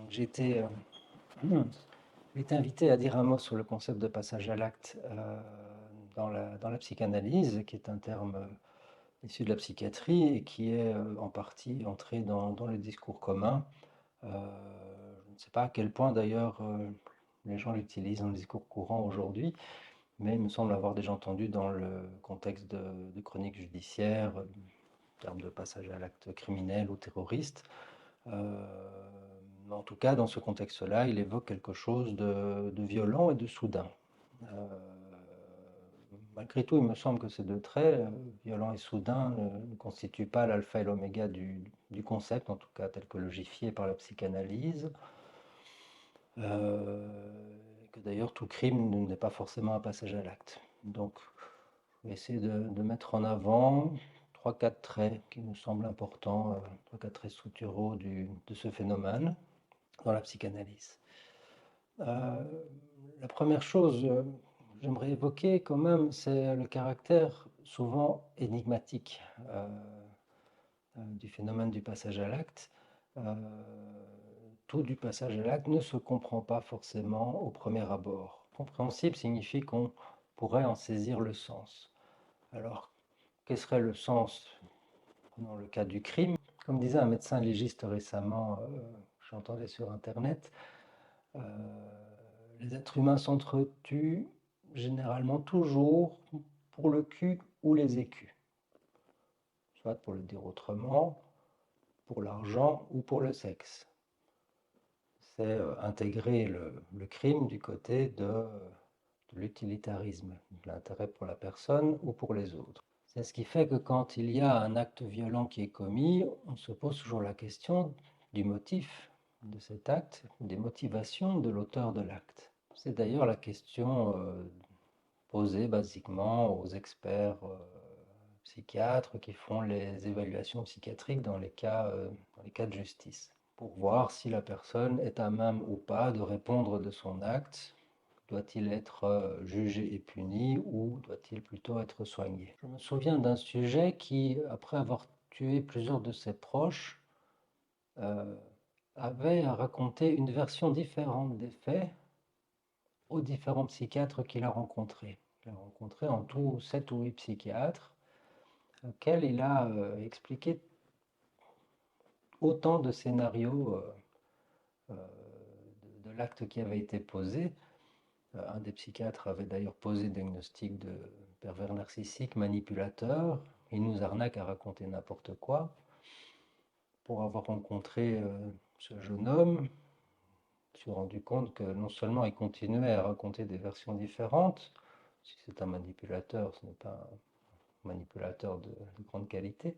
J'ai été, j'ai été invité à dire un mot sur le concept de passage à l'acte dans la psychanalyse, qui est un terme issu de la psychiatrie et qui est en partie entré dans le discours commun. Je ne sais pas à quel point d'ailleurs les gens l'utilisent dans le discours courant aujourd'hui, mais il me semble avoir déjà entendu dans le contexte de chroniques judiciaires, en termes de passage à l'acte criminel ou terroriste. En tout cas, dans ce contexte-là, il évoque quelque chose de violent et de soudain. Euh, Malgré tout, il me semble que ces deux traits, violent et soudain, ne constituent pas l'alpha et l'oméga du concept, en tout cas tel que logifié par la psychanalyse. Et que d'ailleurs, tout crime n'est pas forcément un passage à l'acte. Donc, je vais essayer de mettre en avant trois, quatre traits qui nous semblent importants, trois, quatre traits structuraux de ce phénomène dans la psychanalyse. Euh, la première chose que j'aimerais évoquer quand même, c'est le caractère souvent énigmatique du phénomène du passage à l'acte. Euh, tout du passage à l'acte ne se comprend pas forcément au premier abord. Compréhensible signifie qu'on pourrait en saisir le sens. Alors, quel serait le sens dans le cas du crime? Comme disait un médecin légiste récemment, j'entendais sur Internet, euh, les êtres humains s'entretuent généralement toujours pour le cul ou les écus, soit pour le dire autrement, pour l'argent ou pour le sexe. C'est intégrer le crime du côté de l'utilitarisme, de l'intérêt pour la personne ou pour les autres. C'est ce qui fait que quand il y a un acte violent qui est commis, on se pose toujours la question du motif de cet acte, des motivations de l'auteur de l'acte. C'est d'ailleurs la question posée basiquement aux experts psychiatres qui font les évaluations psychiatriques dans les cas de justice, pour voir si la personne est à même ou pas de répondre de son acte. Doit-il être jugé et puni ou doit-il plutôt être soigné? Je me souviens d'un sujet qui, après avoir tué plusieurs de ses proches, euh, avait à raconter une version différente des faits aux différents psychiatres qu'il a rencontrés. Il a rencontré en tout 7 ou 8 psychiatres, auxquels il a expliqué autant de scénarios de l'acte qui avait été posé. Un des psychiatres avait d'ailleurs posé le diagnostic de pervers narcissique, manipulateur. Il nous arnaque à raconter n'importe quoi. Pour avoir rencontré ce jeune homme, je me suis rendu compte que non seulement il continuait à raconter des versions différentes, si c'est un manipulateur, ce n'est pas un manipulateur de grande qualité,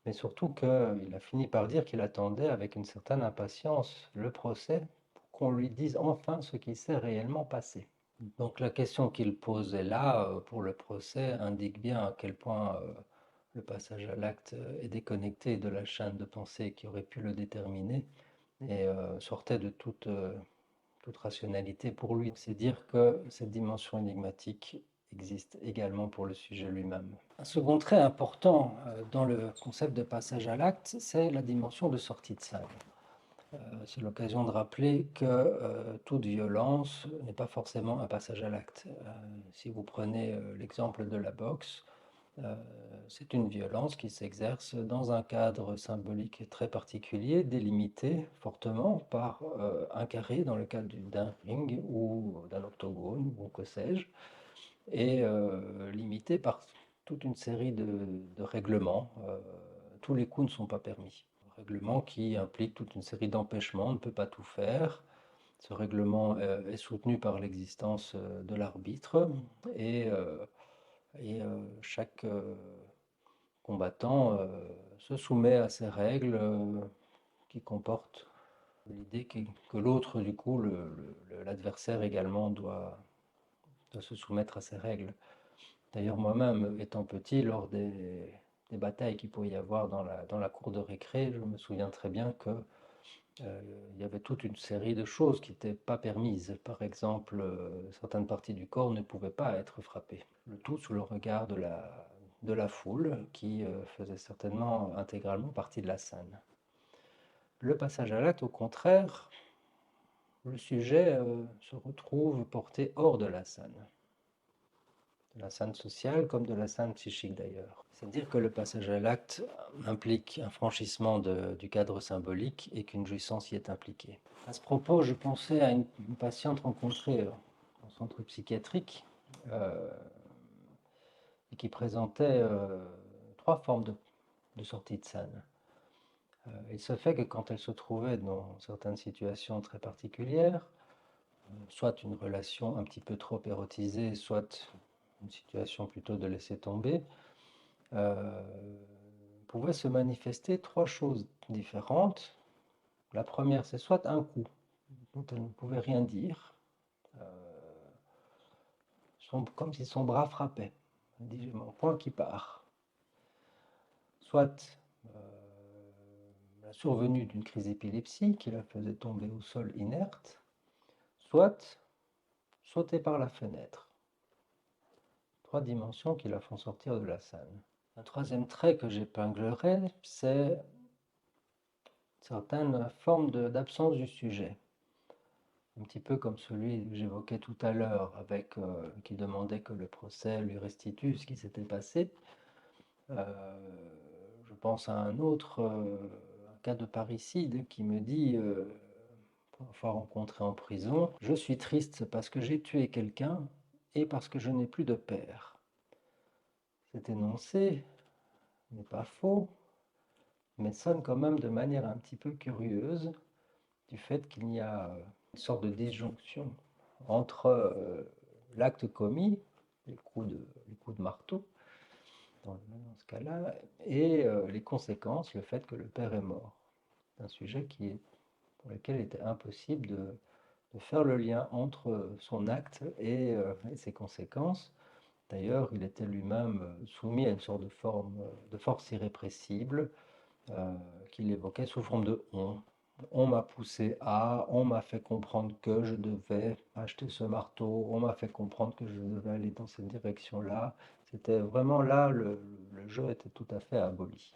mais surtout qu'il a fini par dire qu'il attendait avec une certaine impatience le procès pour qu'on lui dise enfin ce qui s'est réellement passé. Donc la question qu'il posait là pour le procès indique bien à quel point le passage à l'acte est déconnecté de la chaîne de pensée qui aurait pu le déterminer et sortait de toute rationalité pour lui. C'est dire que cette dimension énigmatique existe également pour le sujet lui-même. Un second trait important dans le concept de passage à l'acte, c'est la dimension de sortie de scène. C'est l'occasion de rappeler que toute violence n'est pas forcément un passage à l'acte. Si vous prenez l'exemple de la boxe, euh, c'est une violence qui s'exerce dans un cadre symbolique très particulier, délimité fortement par un carré dans le cadre d'un ring ou d'un octogone ou que sais-je, et limité par toute une série de règlements. Tous les coups ne sont pas permis. Règlement qui implique toute une série d'empêchements, on ne peut pas tout faire. Ce règlement est soutenu par l'existence de l'arbitre et, chaque combattant se soumet à ces règles qui comportent l'idée que l'autre, du coup, l'adversaire également doit se soumettre à ces règles. D'ailleurs, moi-même, étant petit, lors des batailles qu'il pouvait y avoir dans la cour de récré, je me souviens très bien que il y avait toute une série de choses qui n'étaient pas permises. Par exemple, certaines parties du corps ne pouvaient pas être frappées. Le tout sous le regard de la foule qui faisait certainement intégralement partie de la scène. Le passage à l'acte, au contraire, le sujet se retrouve porté hors de la scène sociale comme de la scène psychique d'ailleurs. C'est-à-dire que le passage à l'acte implique un franchissement du cadre symbolique et qu'une jouissance y est impliquée. À ce propos, je pensais à une patiente rencontrée en centre psychiatrique euh, et qui présentait trois formes de sortie de scène. Il se fait que quand elle se trouvait dans certaines situations très particulières, soit une relation un petit peu trop érotisée, soit une situation plutôt de laisser tomber, euh, pouvaient se manifester trois choses différentes. La première, c'est soit un coup dont elle ne pouvait rien dire, comme si son bras frappait. Elle dit, j'ai mon poing qui part. Soit la survenue d'une crise d'épilepsie qui la faisait tomber au sol inerte, soit sauter par la fenêtre. Trois dimensions qui la font sortir de la scène. Un troisième trait que j'épinglerai, c'est certaines formes d'absence du sujet. Un petit peu comme celui que j'évoquais tout à l'heure, avec qui demandait que le procès lui restitue ce qui s'était passé. Je pense à un autre un cas de parricide qui me dit, parfois rencontré en prison, je suis triste parce que j'ai tué quelqu'un et parce que je n'ai plus de père. Cet énoncé n'est pas faux, mais sonne quand même de manière un petit peu curieuse du fait qu'il y a une sorte de disjonction entre l'acte commis, les coups de marteau, dans ce cas-là, et les conséquences, le fait que le père est mort. C'est un sujet pour lequel il était impossible de faire le lien entre son acte et ses conséquences. D'ailleurs, il était lui-même soumis à une sorte de force irrépressible qu'il évoquait sous forme de on. On m'a poussé à, on m'a fait comprendre que je devais acheter ce marteau, on m'a fait comprendre que je devais aller dans cette direction-là. C'était vraiment là, le jeu était tout à fait aboli.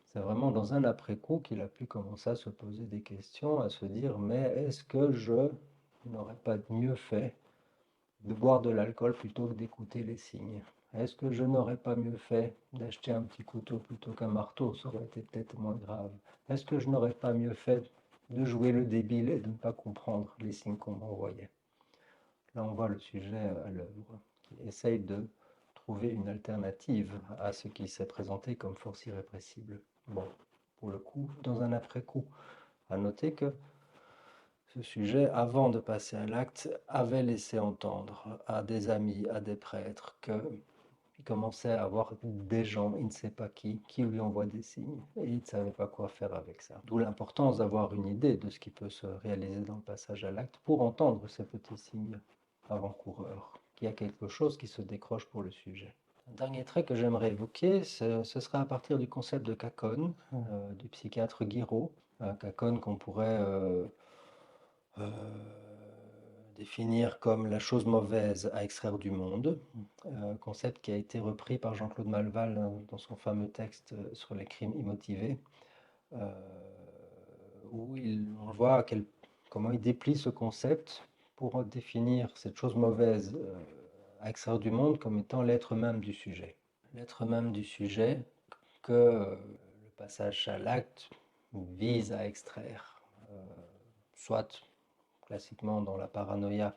C'est vraiment dans un après-coup qu'il a pu commencer à se poser des questions, à se dire, mais est-ce que je n'aurais pas mieux fait de boire de l'alcool plutôt que d'écouter les signes? Est-ce que je n'aurais pas mieux fait d'acheter un petit couteau plutôt qu'un marteau? Ça aurait été peut-être moins grave. Est-ce que je n'aurais pas mieux fait de jouer le débile et de ne pas comprendre les signes qu'on m'envoyait? Là, on voit le sujet à l'œuvre, qui essaye de trouver une alternative à ce qui s'est présenté comme force irrépressible. Bon, pour le coup, dans un après-coup, à noter que ce sujet, avant de passer à l'acte, avait laissé entendre à des amis, à des prêtres, qu'il commençait à avoir des gens, il ne sait pas qui lui envoient des signes, et il ne savait pas quoi faire avec ça. D'où l'importance d'avoir une idée de ce qui peut se réaliser dans le passage à l'acte pour entendre ces petits signes avant-coureurs, qu'il y a quelque chose qui se décroche pour le sujet. Un dernier trait que j'aimerais évoquer, ce sera à partir du concept de Cacon, du psychiatre Guiraud, Cacon qu'on pourrait euh, définir comme la chose mauvaise à extraire du monde, concept qui a été repris par Jean-Claude Malval dans son fameux texte sur les crimes immotivés, euh, où on voit comment il déplie ce concept pour définir cette chose mauvaise à extraire du monde comme étant l'être même du sujet. L'être même du sujet que le passage à l'acte vise à extraire, soit classiquement dans la paranoïa,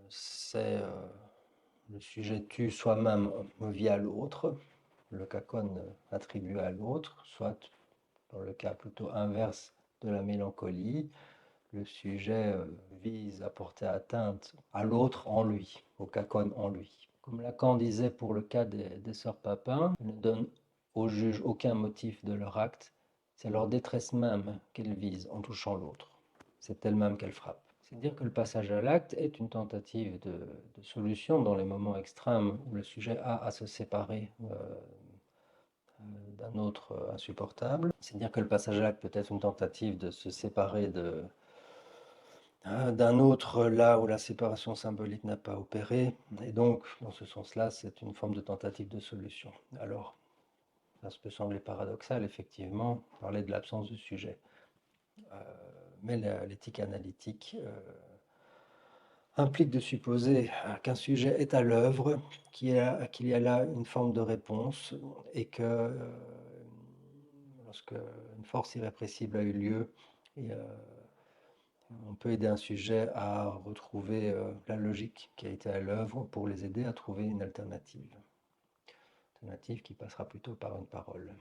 c'est le sujet tue soi-même via l'autre, le cacon attribué à l'autre, soit dans le cas plutôt inverse de la mélancolie, le sujet vise à porter atteinte à l'autre en lui, au cacon en lui. Comme Lacan disait pour le cas des sœurs Papin, elles ne donnent aux juges aucun motif de leur acte, c'est leur détresse même qu'elles visent en touchant l'autre. C'est elle-même qu'elles frappent. C'est dire que le passage à l'acte est une tentative de solution dans les moments extrêmes où le sujet a à se séparer d'un autre insupportable. C'est dire que le passage à l'acte peut être une tentative de se séparer d'un autre là où la séparation symbolique n'a pas opéré. Et donc, dans ce sens-là, c'est une forme de tentative de solution. Alors, ça peut sembler paradoxal, effectivement, parler de l'absence de sujet. mais l'éthique analytique implique de supposer qu'un sujet est à l'œuvre, qu'il y a là une forme de réponse et que lorsque une force irrépressible a eu lieu, et, on peut aider un sujet à retrouver la logique qui a été à l'œuvre pour les aider à trouver une alternative qui passera plutôt par une parole.